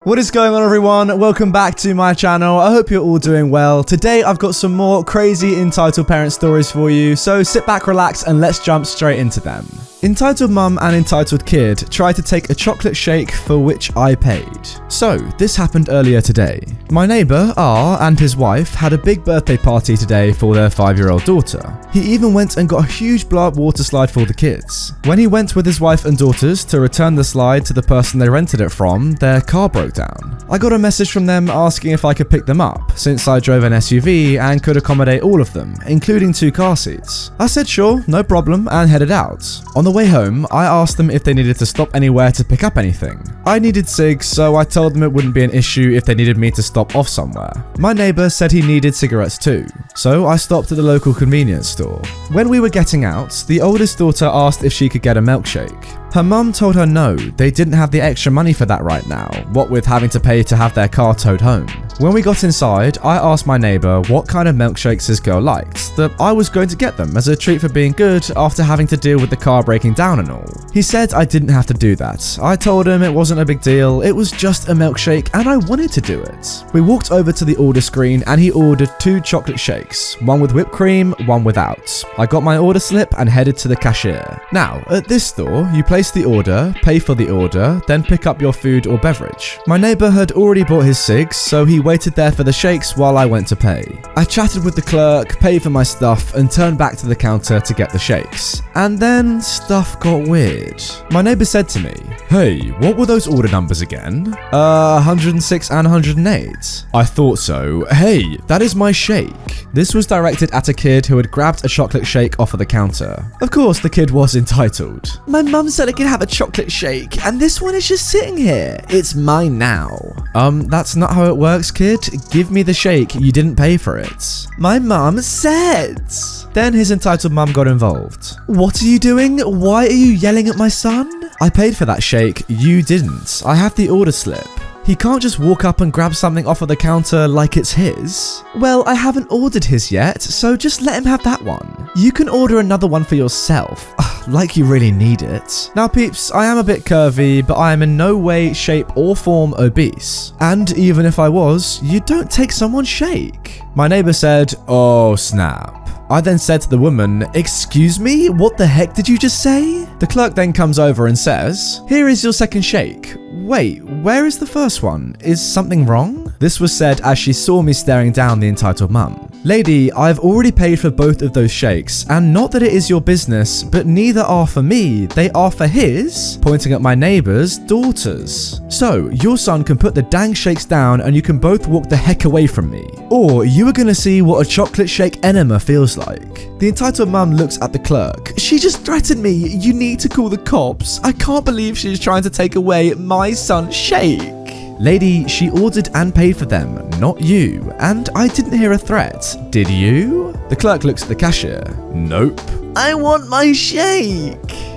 What is going on, everyone? Welcome back to my channel. I hope you're all doing well. Today I've got some more crazy entitled parent stories for you, so sit back, relax, and let's jump straight into them. Entitled mum and entitled kid tried to take a chocolate shake for which I paid. So, this happened earlier today. My neighbour, R, and his wife had a big birthday party today for their 5-year-old daughter. He even went and got a huge blow-up water slide for the kids. When he went with his wife and daughters to return the slide to the person they rented it from, their car broke down. I got a message from them asking if I could pick them up, since I drove an SUV and could accommodate all of them, including 2 car seats. I said sure, no problem, and headed out. On the way home, I asked them if they needed to stop anywhere to pick up anything. I needed cigs, so I told them it wouldn't be an issue if they needed me to stop off somewhere. My neighbour said he needed cigarettes too, so I stopped at the local convenience store. When we were getting out, the oldest daughter asked if she could get a milkshake. Her mum told her no, they didn't have the extra money for that right now, what with having to pay to have their car towed home. When we got inside, I asked my neighbour what kind of milkshakes his girl liked, that I was going to get them as a treat for being good after having to deal with the car breaking down and all. He said I didn't have to do that. I told him it wasn't a big deal, it was just a milkshake and I wanted to do it. We walked over to the order screen and he ordered 2 chocolate shakes, one with whipped cream, one without. I got my order slip and headed to the cashier. Now, at this store, you place the order, pay for the order, then pick up your food or beverage. My neighbour had already bought his cigs, so he waited there for the shakes while I went to pay. I chatted with the clerk, paid for my stuff, and turned back to the counter to get the shakes. And then stuff got weird. My neighbour said to me, "Hey, what were those order numbers again?" 106 and 108. I thought so. Hey, that is my shake. This was directed at a kid who had grabbed a chocolate shake off of the counter. Of course, the kid was entitled. "My mum said I could have a chocolate shake, and this one is just sitting here. It's mine now." That's not how it works, kid. Give me the shake, you didn't pay for it. "My mum said." Then his entitled mum got involved. "What are you doing? Why are you yelling at my son?" "I paid for that shake, you didn't. I have the order slip." "He can't just walk up and grab something off of the counter like it's his." "Well, I haven't ordered his yet, so just let him have that one. You can order another one for yourself." Like you really need it. Now peeps, I am a bit curvy, but I am in no way, shape or form obese. And even if I was, you don't take someone's shake. My neighbour said, "Oh snap." I then said to the woman, "Excuse me, what the heck did you just say?" The clerk then comes over and says, "Here is your second shake." "Wait, where is the first one? Is something wrong?" This was said as she saw me staring down the entitled mum. "Lady, I've already paid for both of those shakes, and not that it is your business, but neither are for me, they are for his," pointing at my neighbour's daughters. "So, your son can put the dang shakes down and you can both walk the heck away from me. Or you are gonna see what a chocolate shake enema feels like." The entitled mum looks at the clerk. "She just threatened me, you need to call the cops. I can't believe she's trying to take away my son's shake." "Lady, she ordered and paid for them, not you. And I didn't hear a threat, did you?" The clerk looks at the cashier. "Nope." "I want my shake.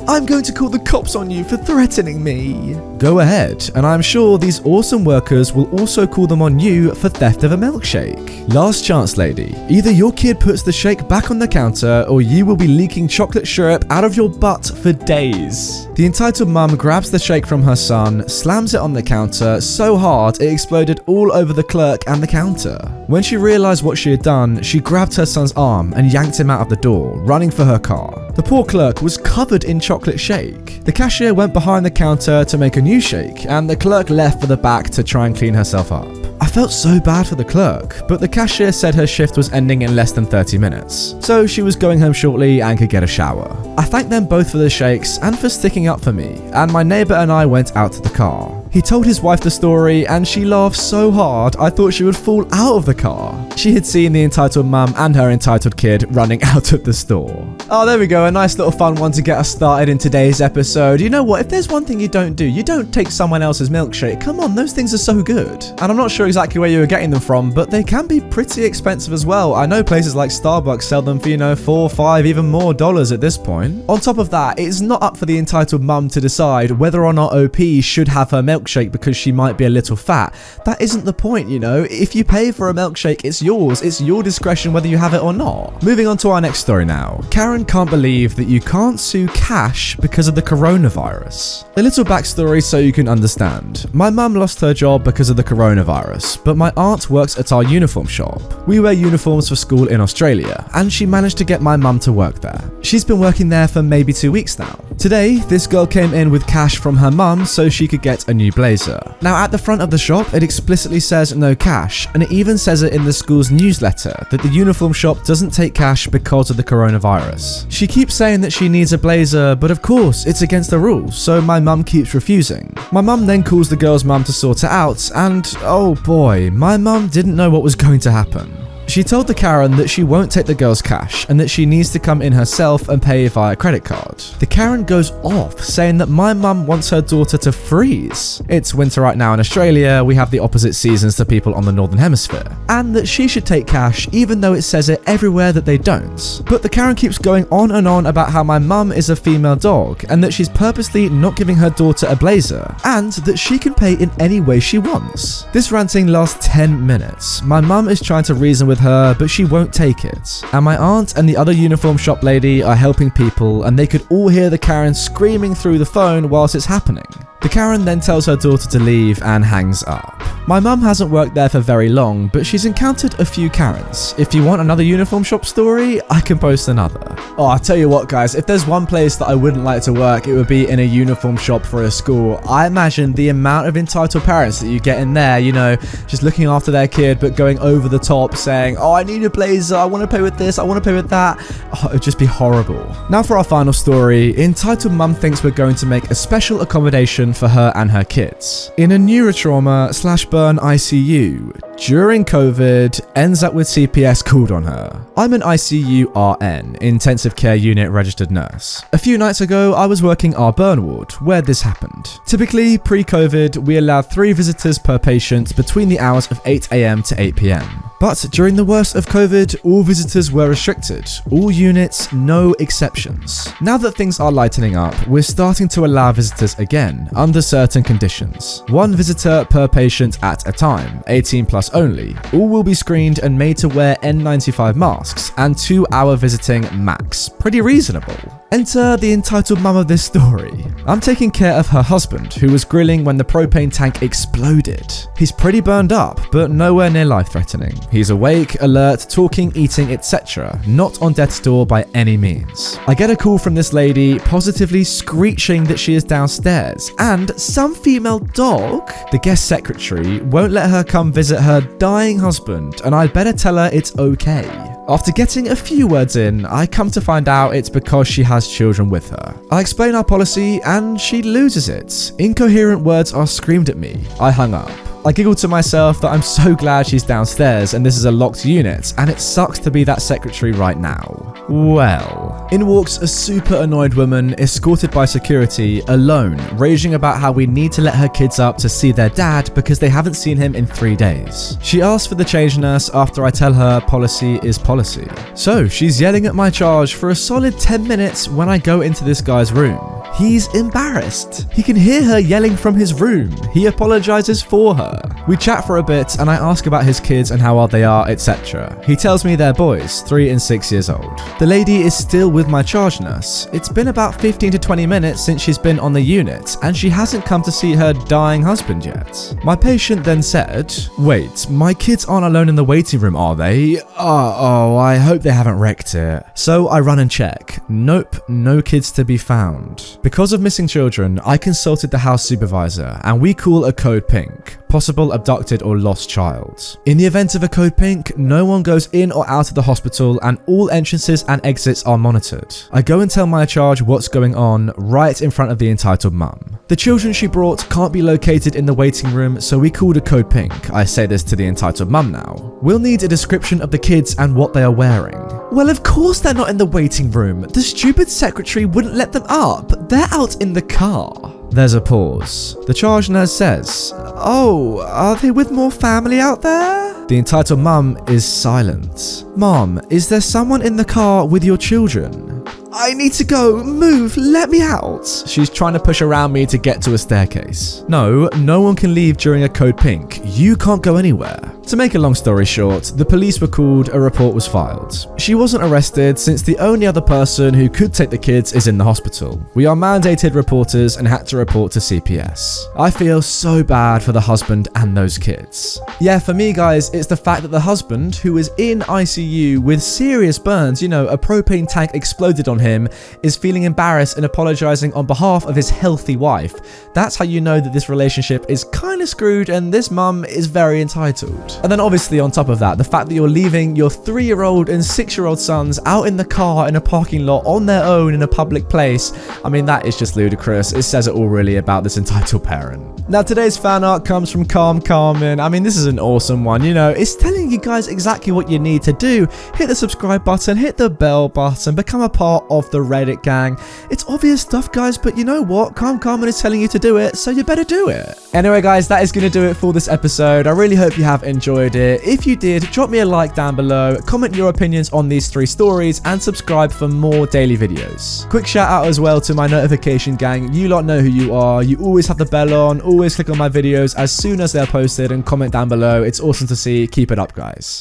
I'm going to call the cops on you for threatening me." "Go ahead, and I'm sure these awesome workers will also call them on you for theft of a milkshake. Last chance, lady. Either your kid puts the shake back on the counter or you will be leaking chocolate syrup out of your butt for days." The entitled mum grabs the shake from her son, slams it on the counter so hard it exploded all over the clerk and the counter. When she realized what she had done, she grabbed her son's arm and yanked him out of the door, running for her car. The poor clerk was covered in chocolate shake. The cashier went behind the counter to make a new shake, and the clerk left for the back to try and clean herself up. I felt so bad for the clerk, but the cashier said her shift was ending in less than 30 minutes, so she was going home shortly and could get a shower. I thanked them both for the shakes and for sticking up for me, and my neighbour and I went out to the car. He told his wife the story and she laughed so hard I thought she would fall out of the car. She had seen the entitled mum and her entitled kid running out of the store. Oh, there we go, a nice little fun one to get us started in today's episode. You know what, if there's one thing you don't do, you don't take someone else's milkshake. Come on, those things are so good. And I'm not sure exactly where you were getting them from, but they can be pretty expensive as well. I know places like Starbucks sell them for, you know, $4, $5, even more dollars at this point. On top of that, it's not up for the entitled mum to decide whether or not OP should have her milkshake because she might be a little fat. That isn't the point, you know. If you pay for a milkshake, it's yours. It's your discretion whether you have it or not. Moving on to our next story now. Karen Karen can't believe that you can't sue Cash because of the coronavirus. A little backstory so you can understand. My mum lost her job because of the coronavirus, but my aunt works at our uniform shop. We wear uniforms for school in Australia, and she managed to get my mum to work there. She's been working there for maybe 2 weeks now. Today, this girl came in with cash from her mum so she could get a new blazer. Now at the front of the shop, it explicitly says no cash, and it even says it in the school's newsletter that the uniform shop doesn't take cash because of the coronavirus. She keeps saying that she needs a blazer, but of course it's against the rules, so my mum keeps refusing. My mum then calls the girl's mum to sort it out, and oh boy, my mum didn't know what was going to happen. She told the Karen that she won't take the girl's cash and that she needs to come in herself and pay via credit card. The Karen goes off, saying that my mum wants her daughter to freeze. It's winter right now in Australia, we have the opposite seasons to people on the Northern Hemisphere. And that she should take cash even though it says it everywhere that they don't. But the Karen keeps going on and on about how my mum is a female dog and that she's purposely not giving her daughter a blazer and that she can pay in any way she wants. This ranting lasts 10 minutes. My mum is trying to reason with her, but she won't take it. And my aunt and the other uniform shop lady are helping people, and they could all hear the Karen screaming through the phone whilst it's happening. The Karen then tells her daughter to leave and hangs up. My mum hasn't worked there for very long, but she's encountered a few Karens. If you want another uniform shop story, I can post another. Oh, I'll tell you what guys, if there's one place that I wouldn't like to work, it would be in a uniform shop for a school. I imagine the amount of entitled parents that you get in there, you know, just looking after their kid, but going over the top saying, oh, I need a blazer, I want to pay with this, I want to pay with that. Oh, it would just be horrible. Now for our final story, entitled mum thinks we're going to make a special accommodation for her and her kids. In a neurotrauma/burn ICU, during COVID, ends up with CPS called on her. I'm an ICU RN, intensive care unit registered nurse. A few nights ago, I was working our burn ward, where this happened. Typically, pre-COVID, we allowed 3 visitors per patient between the hours of 8 AM to 8 PM. But during the worst of COVID, all visitors were restricted. All units, no exceptions. Now that things are lightening up, we're starting to allow visitors again, under certain conditions. 1 visitor per patient at a time, 18 plus only. All will be screened and made to wear N95 masks, and 2-hour visiting max. Pretty reasonable. Enter the entitled mum of this story. I'm taking care of her husband, who was grilling when the propane tank exploded. He's pretty burned up, but nowhere near life-threatening. He's awake, alert, talking, eating, etc. Not on death's door by any means. I get a call from this lady, positively screeching that she is downstairs, and some female dog, the guest secretary, won't let her come visit her dying husband, and I'd better tell her it's okay. After getting a few words in, I come to find out it's because she has children with her. I explain our policy and she loses it. Incoherent words are screamed at me. I hung up. I giggled to myself that I'm so glad she's downstairs and this is a locked unit, and it sucks to be that secretary right now. Well, in walks a super annoyed woman escorted by security, alone, raging about how we need to let her kids up to see their dad because they haven't seen him in 3 days. She asks for the change nurse after I tell her policy is policy. So she's yelling at my charge for a solid 10 minutes when I go into this guy's room. He's embarrassed. He can hear her yelling from his room. He apologizes for her. We chat for a bit and I ask about his kids and how old they are, etc. He tells me they're boys, 3 and 6 years old. The lady is still with my charge nurse. It's been about 15 to 20 minutes since she's been on the unit and she hasn't come to see her dying husband yet. My patient then said, wait, my kids aren't alone in the waiting room, are they? Oh, I hope they haven't wrecked it. So I run and check. Nope, no kids to be found. Because of missing children, I consulted the house supervisor and we call a code pink. Possible abducted or lost child. In the event of a code pink, no one goes in or out of the hospital and all entrances and exits are monitored. I go and tell my charge what's going on right in front of the entitled mum. The children she brought can't be located in the waiting room, so we called a code pink. I say this to the entitled mum now. We'll need a description of the kids and what they are wearing. Well, of course they're not in the waiting room. The stupid secretary wouldn't let them up. They're out in the car. There's a pause. The charge nurse says, oh, are they with more family out there? The entitled mum is silent. Mom, is there someone in the car with your children? I need to go. Move. Let me out. She's trying to push around me to get to a staircase. No one can leave during a code pink. You can't go anywhere. To make a long story short, the police were called, a report was filed. She wasn't arrested since the only other person who could take the kids is in the hospital. We are mandated reporters and had to report to CPS. I feel so bad for the husband and those kids. Yeah, for me guys, it's the fact that the husband, who is in ICU with serious burns, you know, a propane tank exploded on him, is feeling embarrassed and apologizing on behalf of his healthy wife. That's how you know that this relationship is kind of screwed and this mum is very entitled. And then obviously on top of that, the fact that you're leaving your 3-year-old and 6-year-old sons out in the car in a parking lot on their own in a public place, I mean, that is just ludicrous. It says it all really about this entitled parent. Now today's fan art comes from Calm Carmen. I mean, this is an awesome one, you know, it's telling you guys exactly what you need to do. Hit the subscribe button, hit the bell button, become a part of the Reddit gang. It's obvious stuff guys, but you know what? Calm Carmen is telling you to do it, so you better do it. Anyway guys, that is going to do it for this episode. I really hope you have enjoyed it. If you did, drop me a like down below, comment your opinions on these 3 stories, and subscribe for more daily videos. Quick shout out as well to my notification gang. You lot know who you are. You always have the bell on, always click on my videos as soon as they're posted, and comment down below. It's awesome to see. Keep it up guys.